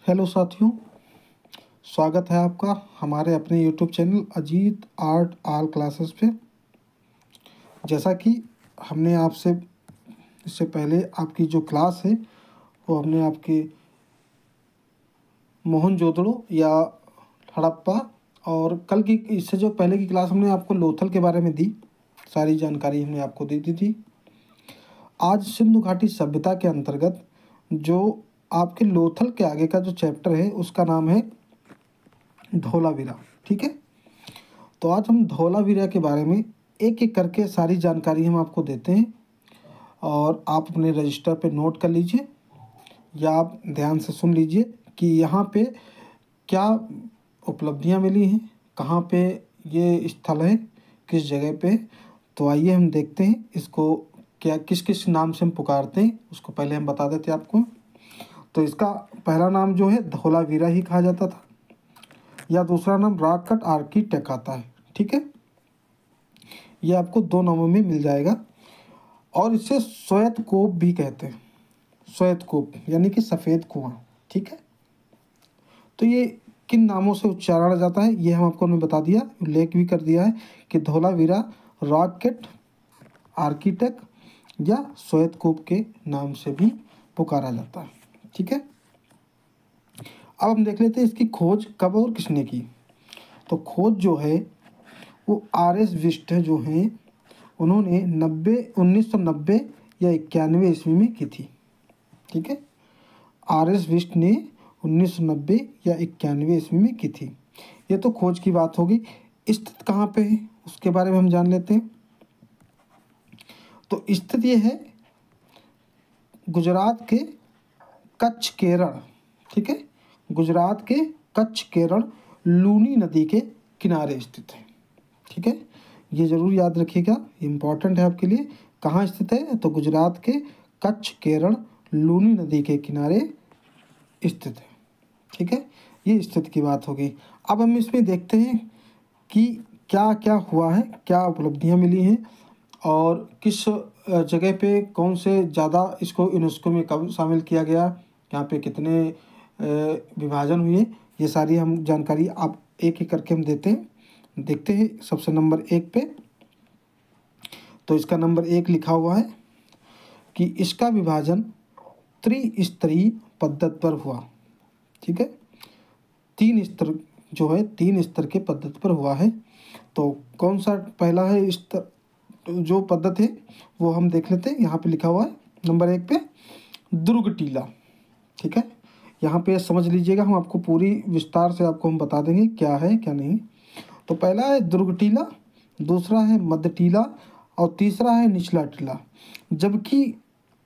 Hello साथियों, स्वागत है आपका हमारे अपने YouTube channel Ajit art all classes पे। जैसा कि हमने आपसे इससे पहले आपकी जो क्लास है वो हमने आपके मोहनजोदड़ो या हड़प्पा और कल की इससे जो पहले की क्लास हमने आपको लोथल के बारे में दी, सारी जानकारी हमने आपको दे दी थी। आज सिंधु घाटी सभ्यता के अंतर्गत जो आपके लोथल के आगे का जो चैप्टर है उसका नाम है धोलावीरा। ठीक है, तो आज हम धोलावीरा के बारे में एक एक करके सारी जानकारी हम आपको देते हैं और आप अपने रजिस्टर पे नोट कर लीजिए या आप ध्यान से सुन लीजिए कि यहाँ पे क्या उपलब्धियाँ मिली हैं, कहाँ पे ये स्थल है, किस जगह पे। तो आइए हम देखते हैं इसको क्या किस किस नाम से हम पुकारते हैं, उसको पहले हम बता देते हैं आपको। तो इसका पहला नाम जो है धोलावीरा ही कहा जाता था, या दूसरा नाम रॉक कट आर्किटेक्ट आता है। ठीक है, ये आपको दो नामों में मिल जाएगा और इसे श्वेत कूप भी कहते हैं। श्वेत कूप यानी कि सफ़ेद कुआं। ठीक है, तो ये किन नामों से उच्चारण जाता है ये हम आपको हमने बता दिया, उल्लेख भी कर दिया है कि धोलावीरा रॉक कट आर्किटेक्ट या श्वेत कूप के नाम से भी पुकारा जाता है। ठीक है, अब हम देख लेते हैं इसकी खोज कब और किसने की। तो खोज जो है वो आर.एस. विस्ट जो हैं उन्होंने 1990 या 91 ईस्वी में की थी। ठीक है, आर.एस. विस्ट ने 1990 या 91 ईस्वी में की थी। ये तो खोज की बात होगी। स्थित कहाँ पे है उसके बारे में हम जान लेते हैं। तो स्थित ये है गुजरात के कच्छ केरल। ठीक है, गुजरात के कच्छ केरल लूनी नदी के किनारे स्थित है। ठीक है, ये ज़रूर याद रखिएगा, इम्पॉर्टेंट है आपके लिए। कहाँ स्थित है तो गुजरात के कच्छ केरल लूनी नदी के किनारे स्थित है। ठीक है, ये स्थित की बात होगी। अब हम इसमें देखते हैं कि क्या क्या हुआ है, क्या उपलब्धियां मिली हैं और किस जगह पे कौन से ज़्यादा इसको यूनेस्को में कब शामिल किया गया, यहाँ पे कितने विभाजन हुए, ये सारी हम जानकारी आप एक एक करके हम देते हैं। देखते हैं सबसे नंबर 1 पे। तो इसका नंबर 1 लिखा हुआ है कि इसका विभाजन त्रिस्तरीय पद्धति पर हुआ। ठीक है, 3 स्तर जो है 3 स्तर के पद्धति पर हुआ है। तो कौन सा पहला है स्तर जो पद्धति है वो हम देख लेते हैं। यहाँ पे लिखा हुआ है नंबर 1 पे दुर्ग टीला। ठीक है, यहाँ पे समझ लीजिएगा, हम आपको पूरी विस्तार से आपको हम बता देंगे क्या है क्या नहीं। तो पहला है दुर्ग टीला, दूसरा है मध्य टीला और तीसरा है निचला टीला। जबकि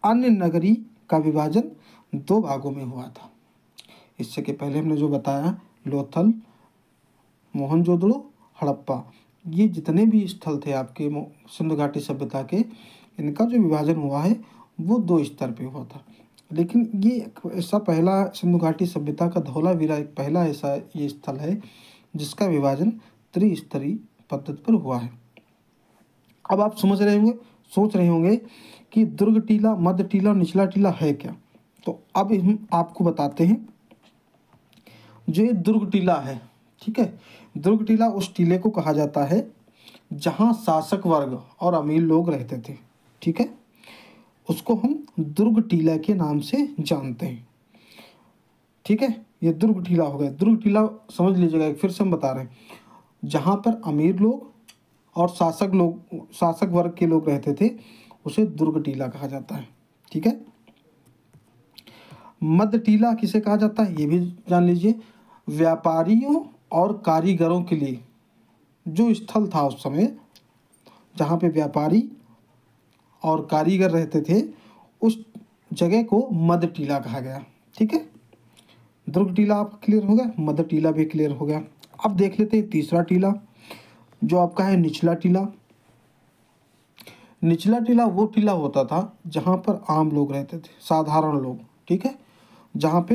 अन्य नगरी का विभाजन 2 भागों में हुआ था। इससे के पहले हमने जो बताया लोथल, मोहनजोदड़ो, हड़प्पा, ये जितने भी स्थल थे आपके सिंधु घाटी सभ्यता के, इनका जो विभाजन हुआ है वो 2 स्तर पे हुआ था। लेकिन ये ऐसा पहला सिंधु घाटी सभ्यता का धोलावीरा एक पहला ऐसा ये स्थल है जिसका विभाजन त्रिस्तरीय पद्धति पर हुआ है। अब आप समझ रहे होंगे, सोच रहे होंगे कि दुर्ग टीला, मध्य टीला और निचला टीला है क्या। तो अब हम आपको बताते हैं। जो ये दुर्ग टीला है, ठीक है, दुर्ग टीला उस टीले को कहा जाता है जहाँ शासक वर्ग और अमीर लोग रहते थे। ठीक है, उसको हम दुर्ग टीला के नाम से जानते हैं। ठीक है, ये दुर्ग टीला हो गया। दुर्ग टीला समझ लीजिएगा, फिर से हम बता रहे हैं, जहाँ पर अमीर लोग और शासक वर्ग के लोग रहते थे उसे दुर्ग टीला कहा जाता है। ठीक है, मध्य टीला किसे कहा जाता है ये भी जान लीजिए। व्यापारियों और कारीगरों के लिए जो स्थल था उस समय, जहाँ पे व्यापारी और कारीगर रहते थे, उस जगह को मध्य टीला कहा गया। ठीक है, दुर्ग टीला आपका क्लियर हो गया, मध्य टीला भी क्लियर हो गया। अब देख लेते हैं तीसरा टीला जो आपका है निचला टीला। निचला टीला वो टीला होता था जहाँ पर आम लोग रहते थे, साधारण लोग। ठीक है, जहाँ पे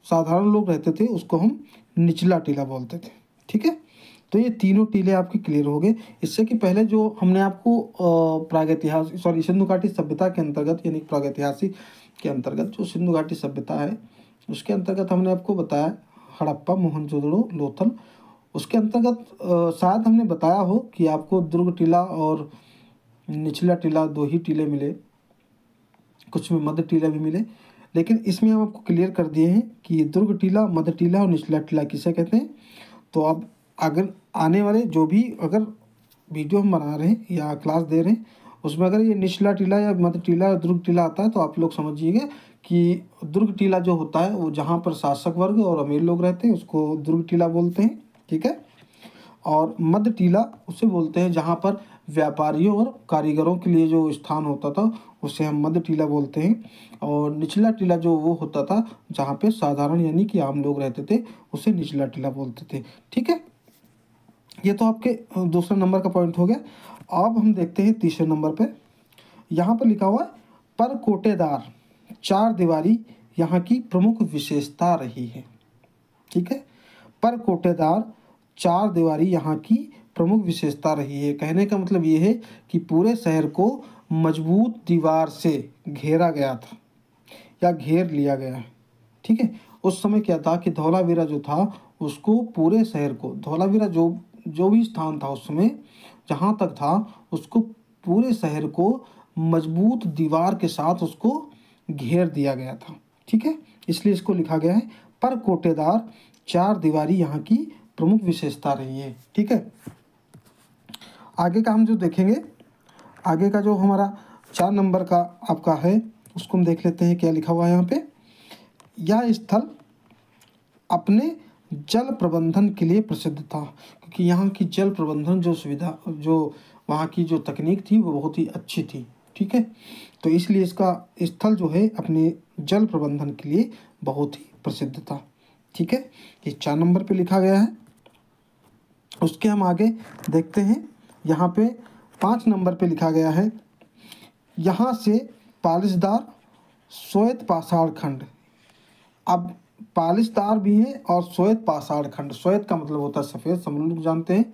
साधारण लोग रहते थे उसको हम निचला टीला बोलते थे। ठीक है, तो ये तीनों टीले आपके क्लियर हो गए। इससे कि पहले जो हमने आपको सिंधु घाटी सभ्यता के अंतर्गत यानी प्रागैतिहासिक के अंतर्गत जो सिंधु घाटी सभ्यता है उसके अंतर्गत हमने आपको बताया हड़प्पा, मोहनजोदड़ो, लोथल। उसके अंतर्गत शायद हमने बताया हो कि आपको दुर्ग टीला और निचला टीला 2 ही टीले मिले, कुछ में मध्य टीला भी मिले, लेकिन इसमें हम आपको क्लियर कर दिए हैं कि दुर्ग टीला, मध्य टीला और निचला टीला किसे कहते हैं। तो अब अगर आने वाले जो भी अगर वीडियो हम बना रहे हैं या क्लास दे रहे हैं उसमें अगर ये निचला टीला या मध्य टीला या दुर्ग टीला आता है तो आप लोग समझिएगा कि दुर्ग टीला जो होता है वो जहाँ पर शासक वर्ग और अमीर लोग रहते हैं उसको दुर्ग टीला बोलते हैं, ठीक है। और मध्य टीला उसे बोलते हैं जहाँ पर व्यापारियों और कारीगरों के लिए जो स्थान होता था उसे हम मध्य टीला बोलते हैं। और निचला टीला जो वो होता था जहाँ पे साधारण यानी कि आम लोग रहते थे उसे निचला टीला बोलते थे, ठीक है। ये तो आपके दूसरे नंबर का पॉइंट हो गया। अब हम देखते हैं तीसरे नंबर पे। यहाँ पर लिखा हुआ है परकोटेदार चार दीवारी यहाँ की प्रमुख विशेषता रही है, ठीक है। परकोटेदार चार दीवारी यहाँ की प्रमुख विशेषता रही है। कहने का मतलब ये है कि पूरे शहर को मजबूत दीवार से घेरा गया था या घेर लिया गया है, ठीक है। उस समय क्या था कि धौलावीरा जो था उसको पूरे शहर को, धौलावीरा जो भी स्थान था उस समय जहाँ तक था उसको पूरे शहर को मजबूत दीवार के साथ उसको घेर दिया गया था, ठीक है। इसलिए इसको लिखा गया है परकोटेदार चार दीवारी यहाँ की प्रमुख विशेषता रही है, ठीक है। आगे का हम जो देखेंगे, आगे का जो हमारा 4 नंबर का आपका है उसको हम देख लेते हैं क्या लिखा हुआ है यहाँ पे। यह स्थल अपने जल प्रबंधन के लिए प्रसिद्ध था, क्योंकि यहाँ की जल प्रबंधन जो सुविधा, जो वहाँ की जो तकनीक थी वो बहुत ही अच्छी थी, ठीक है। तो इसलिए इसका स्थल जो है अपने जल प्रबंधन के लिए बहुत ही प्रसिद्ध था, ठीक है। ये 4 नंबर पे लिखा गया है। उसके हम आगे देखते हैं, यहाँ पे 5 नंबर पे लिखा गया है यहाँ से पालिशदार श्वेत पाषाण खंड। अब पालिशदार भी है और श्वेत पाषाण खंड। श्वेत का मतलब होता है सफ़ेद, सब लोग जानते हैं।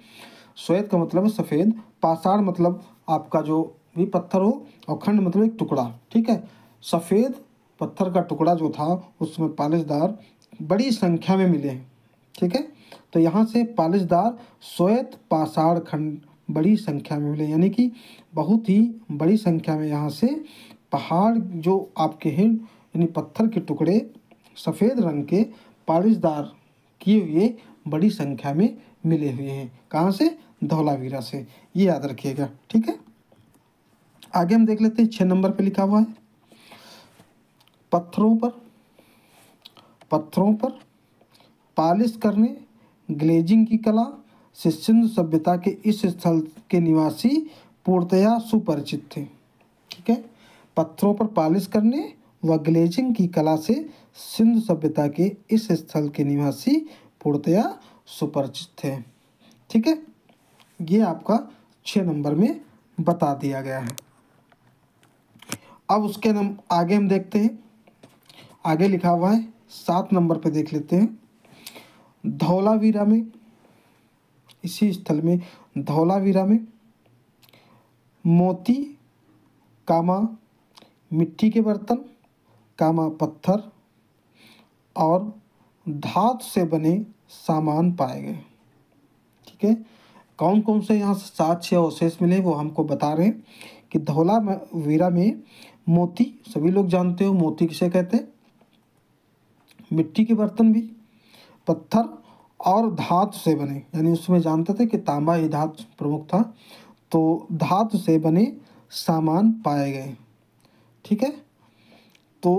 श्वेत का मतलब है सफ़ेद, पाषाण मतलब आपका जो भी पत्थर हो, और खंड मतलब एक टुकड़ा, ठीक है। सफ़ेद पत्थर का टुकड़ा जो था उसमें पालिशदार बड़ी संख्या में मिले हैं, ठीक है। तो यहाँ से पालिशदार श्वेत पाषाण खंड बड़ी संख्या में मिले, यानी कि बहुत ही बड़ी संख्या में यहाँ से पहाड़ जो आपके हैं यानी पत्थर के टुकड़े सफ़ेद रंग के पालिशदार किए हुए बड़ी संख्या में मिले हुए हैं। कहाँ से? धौलावीरा से, ये याद रखिएगा, ठीक है। आगे हम देख लेते हैं 6 नंबर पे लिखा हुआ है पत्थरों पर पालिश करने ग्लेजिंग की कला से सिंधु सभ्यता के इस स्थल के निवासी पूर्णतया सुपरिचित थे, ठीक है। पत्थरों पर पालिश करने व ग्लेजिंग की कला से सिंधु सभ्यता के इस स्थल के निवासी पूर्णतया सुपरिचित थे, ठीक है। ये आपका 6 नंबर में बता दिया गया है। अब उसके आगे हम देखते हैं, आगे लिखा हुआ है 7 नंबर पे देख लेते हैं। धौलावीरा में, इसी स्थल में धौलावीरा में मोती कामा मिट्टी के बर्तन कामा पत्थर और धातु से बने सामान पाए गए, ठीक है। कौन कौन से यहाँ से साक्ष्य अवशेष मिले वो हमको बता रहे हैं कि धौलावीरा में मोती, सभी लोग जानते हो मोती किसे कहते हैं, मिट्टी के बर्तन भी, पत्थर और धातु से बने, यानी उसमें जानते थे कि तांबा ही धातु प्रमुख था, तो धातु से बने सामान पाए गए, ठीक है। तो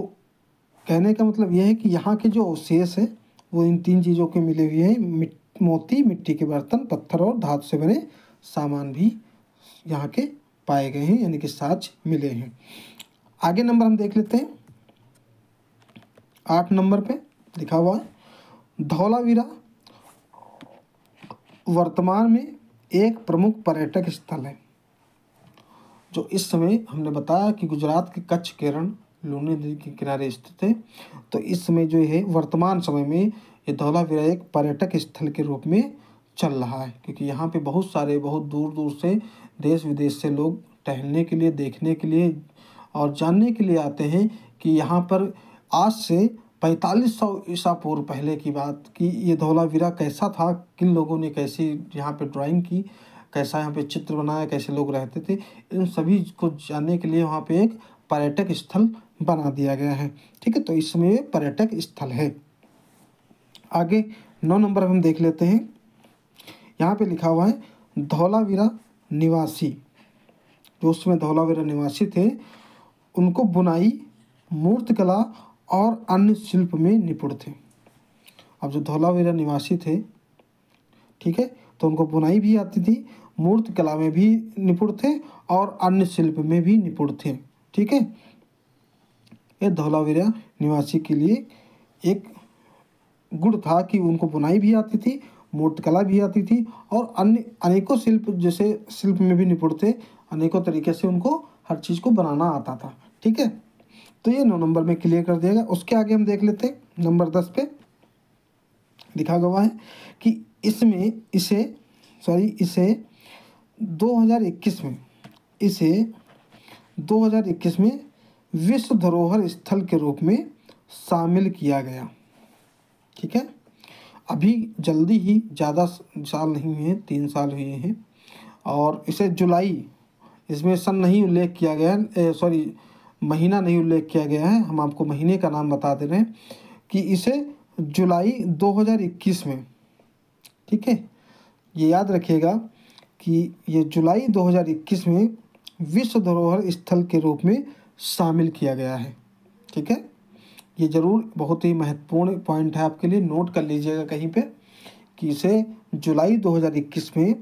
कहने का मतलब यह है कि यहाँ के जो अवशेष है वो इन 3 चीज़ों के मिले हुए हैं, मोती, मिट्टी के बर्तन, पत्थर और धातु से बने सामान भी यहाँ के पाए गए हैं, यानी कि साक्ष्य मिले हैं। आगे नंबर हम देख लेते हैं, 8 नंबर पे लिखा हुआ है धौलावीरा वर्तमान में एक प्रमुख पर्यटक स्थल है, जो इस समय हमने बताया कि गुजरात के कच्छ, केरल, लूनी नदी के किनारे स्थित है। तो इस समय जो है वर्तमान समय में ये धौलावीरा एक पर्यटक स्थल के रूप में चल रहा है, क्योंकि यहाँ पे बहुत सारे, बहुत दूर दूर से देश विदेश से लोग टहलने के लिए, देखने के लिए और जानने के लिए आते हैं कि यहाँ पर आज से 4500 ईसा पूर्व पहले की बात कि ये धौलावीरा कैसा था, किन लोगों ने कैसी यहाँ पे ड्राइंग की, कैसा यहाँ पे चित्र बनाया, कैसे लोग रहते थे, इन सभी को जानने के लिए वहाँ पे एक पर्यटक स्थल बना दिया गया है। ठीक है, तो इसमें पर्यटक स्थल है। आगे 9 नंबर हम देख लेते हैं। यहाँ पे लिखा हुआ है धौलावीरा निवासी, जो उसमें धौलावीरा निवासी थे उनको बुनाई, मूर्तिकला और अन्य शिल्प में निपुण थे। अब जो धौलावीरा निवासी थे, ठीक है, तो उनको बुनाई भी आती थी, मूर्तिकला में भी निपुण थे और अन्य शिल्प में भी निपुण थे। ठीक है, ये धौलावीरा निवासी के लिए एक गुण था कि उनको बुनाई भी आती थी, मूर्तिकला भी आती थी और अन्य अनेकों शिल्प, जैसे शिल्प में भी निपुण थे, अनेकों तरीके से उनको हर चीज़ को बनाना आता था। ठीक है, तो ये 9 नंबर में क्लियर कर दिया गया। उसके आगे हम देख लेते हैं नंबर 10 पे लिखा गया है कि इसे 2021 में विश्व धरोहर स्थल के रूप में शामिल किया गया। ठीक है, अभी जल्दी ही, ज़्यादा साल नहीं हुए हैं, 3 साल हुए हैं, और इसे जुलाई, इसमें सन नहीं उल्लेख किया गया है, महीना नहीं उल्लेख किया गया है, हम आपको महीने का नाम बता दे रहे हैं कि इसे जुलाई 2021 में, ठीक है, ये याद रखिएगा कि ये जुलाई 2021 में विश्व धरोहर स्थल के रूप में शामिल किया गया है। ठीक है, ये ज़रूर बहुत ही महत्वपूर्ण पॉइंट है आपके लिए, नोट कर लीजिएगा कहीं पे कि इसे जुलाई 2021 में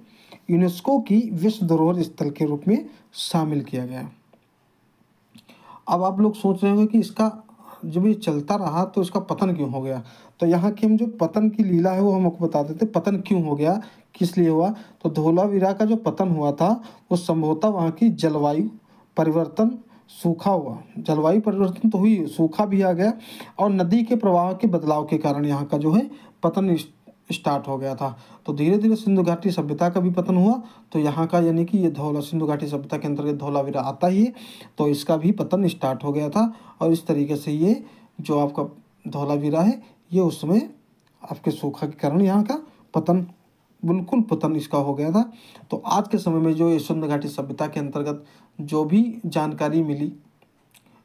यूनेस्को की विश्व धरोहर स्थल के रूप में शामिल किया गया। अब आप लोग सोच रहे होंगे कि इसका जब ये चलता रहा तो इसका पतन क्यों हो गया। तो यहाँ की हम जो पतन की लीला है वो हम आपको बता देते, पतन क्यों हो गया, किस लिए हुआ। तो धौलावीरा का जो पतन हुआ था वो संभवतः वहाँ की जलवायु परिवर्तन, सूखा हुआ, जलवायु परिवर्तन तो हुई, सूखा भी आ गया और नदी के प्रवाह के बदलाव के कारण यहाँ का जो है पतन स्टार्ट हो गया था। तो धीरे धीरे सिंधु घाटी सभ्यता का भी पतन हुआ, तो यहाँ का यानी कि ये सिंधु घाटी सभ्यता के अंतर्गत धौलावीरा आता ही है, तो इसका भी पतन स्टार्ट हो गया था। और इस तरीके से ये जो आपका धौलावीरा है ये उस समय आपके सूखा के कारण यहाँ का पतन, बिल्कुल पतन इसका हो गया था। तो आज के समय में जो ये सिंधु घाटी सभ्यता के अंतर्गत जो भी जानकारी मिली,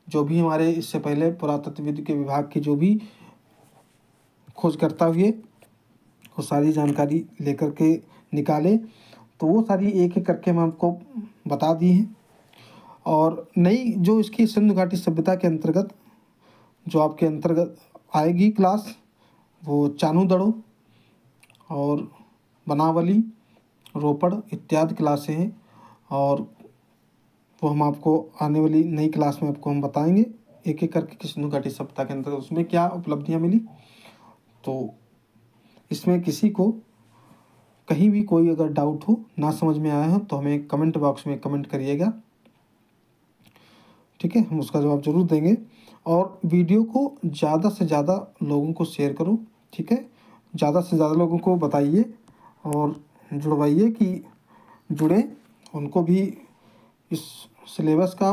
जो भी हमारे इससे पहले पुरातत्वविद के विभाग की जो भी खोजकर्ता हुए वो सारी जानकारी लेकर के निकाले, तो वो सारी एक एक करके हम आपको बता दी हैं। और नई जो इसकी सिंधु घाटी सभ्यता के अंतर्गत जो आपके अंतर्गत आएगी क्लास, वो चानूदड़ो और बनावली, रोपड़ इत्यादि क्लासें हैं, और वो हम आपको आने वाली नई क्लास में आपको हम बताएंगे एक एक करके कि सिंधु घाटी सभ्यता के अंतर्गत उसमें क्या उपलब्धियाँ मिली। तो इसमें किसी को कहीं भी कोई अगर डाउट हो, ना समझ में आया हो, तो हमें कमेंट बॉक्स में कमेंट करिएगा। ठीक है, हम उसका जवाब जरूर देंगे। और वीडियो को ज़्यादा से ज़्यादा लोगों को शेयर करो। ठीक है, ज़्यादा से ज़्यादा लोगों को बताइए और जुड़वाइए कि जुड़े, उनको भी इस सिलेबस का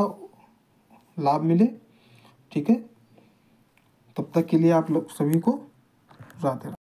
लाभ मिले। ठीक है, तब तक के लिए आप लोग सभी को राधे राधे।